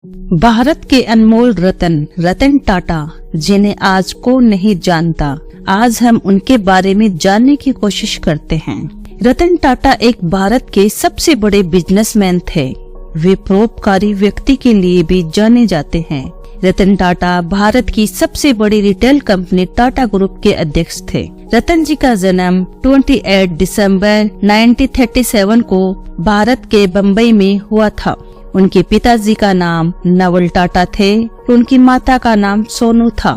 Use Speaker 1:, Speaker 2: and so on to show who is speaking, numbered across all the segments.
Speaker 1: भारत के अनमोल रतन टाटा, जिन्हें आज कौन नहीं जानता, आज हम उनके बारे में जानने की कोशिश करते हैं। रतन टाटा एक भारत के सबसे बड़े बिजनेसमैन थे। वे परोपकारी व्यक्ति के लिए भी जाने जाते हैं। रतन टाटा भारत की सबसे बड़ी रिटेल कंपनी टाटा ग्रुप के अध्यक्ष थे। रतन जी का जन्म 28 दिसंबर 1937 को भारत के बम्बई में हुआ था। उनके पिताजी का नाम नवल टाटा थे, उनकी माता का नाम सोनू था।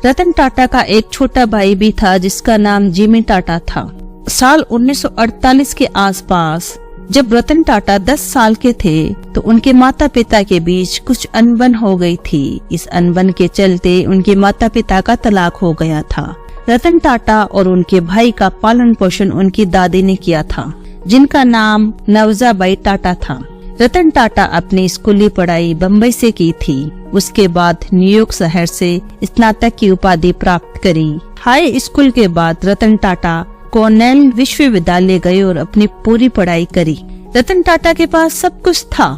Speaker 1: रतन टाटा का एक छोटा भाई भी था जिसका नाम जिमी टाटा था। साल 1948 के आसपास जब रतन टाटा 10 साल के थे तो उनके माता पिता के बीच कुछ अनबन हो गई थी। इस अनबन के चलते उनके माता पिता का तलाक हो गया था। रतन टाटा और उनके भाई का पालन पोषण उनकी दादी ने किया था, जिनका नाम नवजाबाई टाटा था। रतन टाटा अपनी स्कूली पढ़ाई बम्बई से की थी। उसके बाद न्यूयॉर्क शहर से स्नातक की उपाधि प्राप्त करी। हाई स्कूल के बाद रतन टाटा कॉर्नेल विश्वविद्यालय गए और अपनी पूरी पढ़ाई करी। रतन टाटा के पास सब कुछ था,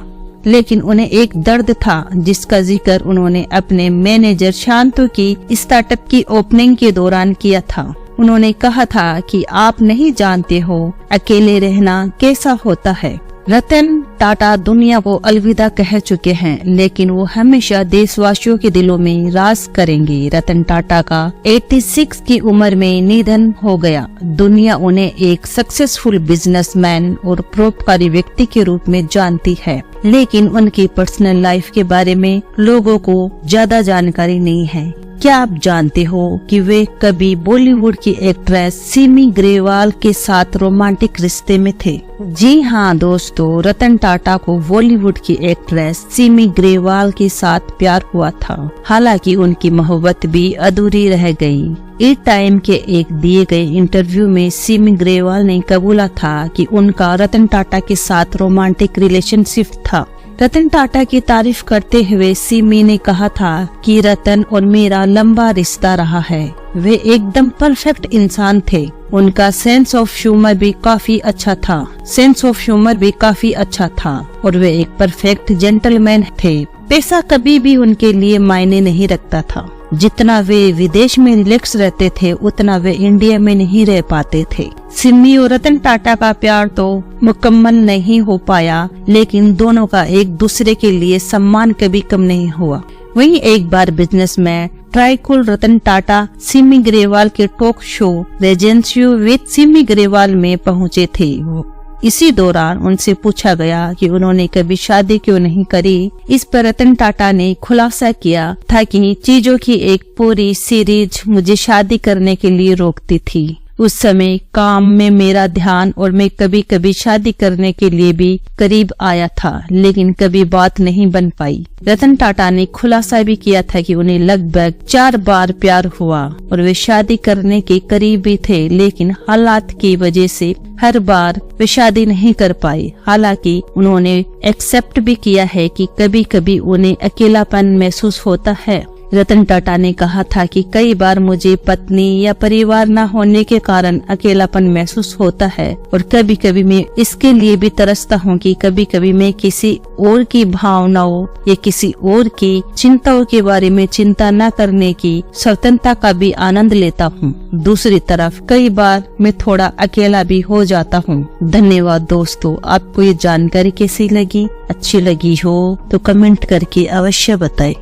Speaker 1: लेकिन उन्हें एक दर्द था जिसका जिक्र उन्होंने अपने मैनेजर शांतु की स्टार्टअप की ओपनिंग के दौरान किया था। उन्होंने कहा था कि आप नहीं जानते हो अकेले रहना कैसा होता है। रतन टाटा दुनिया को अलविदा कह चुके हैं, लेकिन वो हमेशा देशवासियों के दिलों में राज करेंगे। रतन टाटा का 86 की उम्र में निधन हो गया। दुनिया उन्हें एक सक्सेसफुल बिजनेसमैन और परोपकारी व्यक्ति के रूप में जानती है, लेकिन उनकी पर्सनल लाइफ के बारे में लोगों को ज्यादा जानकारी नहीं है। क्या आप जानते हो कि वे कभी बॉलीवुड की एक्ट्रेस सिमी ग्रेवाल के साथ रोमांटिक रिश्ते में थे? जी हाँ दोस्तों, रतन टाटा को बॉलीवुड की एक्ट्रेस सिमी ग्रेवाल के साथ प्यार हुआ था। हालांकि उनकी मोहब्बत भी अधूरी रह गई। इस टाइम के एक दिए गए इंटरव्यू में सिमी ग्रेवाल ने कबूला था कि उनका रतन टाटा के साथ रोमांटिक रिलेशनशिप था। रतन टाटा की तारीफ करते हुए सिमी ने कहा था कि रतन और मेरा लंबा रिश्ता रहा है। वे एकदम परफेक्ट इंसान थे। उनका सेंस ऑफ ह्यूमर भी काफी अच्छा था और वे एक परफेक्ट जेंटलमैन थे। पैसा कभी भी उनके लिए मायने नहीं रखता था। जितना वे विदेश में रिलैक्स रहते थे उतना वे इंडिया में नहीं रह पाते थे। सिमी और रतन टाटा का प्यार तो मुकम्मल नहीं हो पाया, लेकिन दोनों का एक दूसरे के लिए सम्मान कभी कम नहीं हुआ। वहीं एक बार बिजनेसमैन ट्राइकुल रतन टाटा सिमी ग्रेवाल के talk show Regency with Simi Grewal में पहुंचे थे। इसी दौरान उनसे पूछा गया कि उन्होंने कभी शादी क्यों नहीं करी। इस पर रतन टाटा ने खुलासा किया था कि चीजों की एक पूरी सीरीज मुझे शादी करने के लिए रोकती थी। उस समय काम में मेरा ध्यान और मैं कभी कभी शादी करने के लिए भी करीब आया था, लेकिन कभी बात नहीं बन पाई। रतन टाटा ने खुलासा भी किया था कि उन्हें लगभग 4 बार प्यार हुआ और वे शादी करने के करीब भी थे, लेकिन हालात की वजह से हर बार वे शादी नहीं कर पाए। हालांकि उन्होंने एक्सेप्ट भी किया है कि कभी कभी उन्हें अकेलापन महसूस होता है। रतन टाटा ने कहा था कि कई बार मुझे पत्नी या परिवार न होने के कारण अकेलापन महसूस होता है और कभी कभी मैं इसके लिए भी तरसता हूँ कि कभी कभी मैं किसी और की भावनाओं या किसी और की चिंताओं के बारे में चिंता न करने की स्वतंत्रता का भी आनंद लेता हूँ। दूसरी तरफ कई बार मैं थोड़ा अकेला भी हो जाता हूँ। धन्यवाद दोस्तों। आपको ये जानकारी कैसी लगी? अच्छी लगी हो तो कमेंट करके अवश्य बताएं।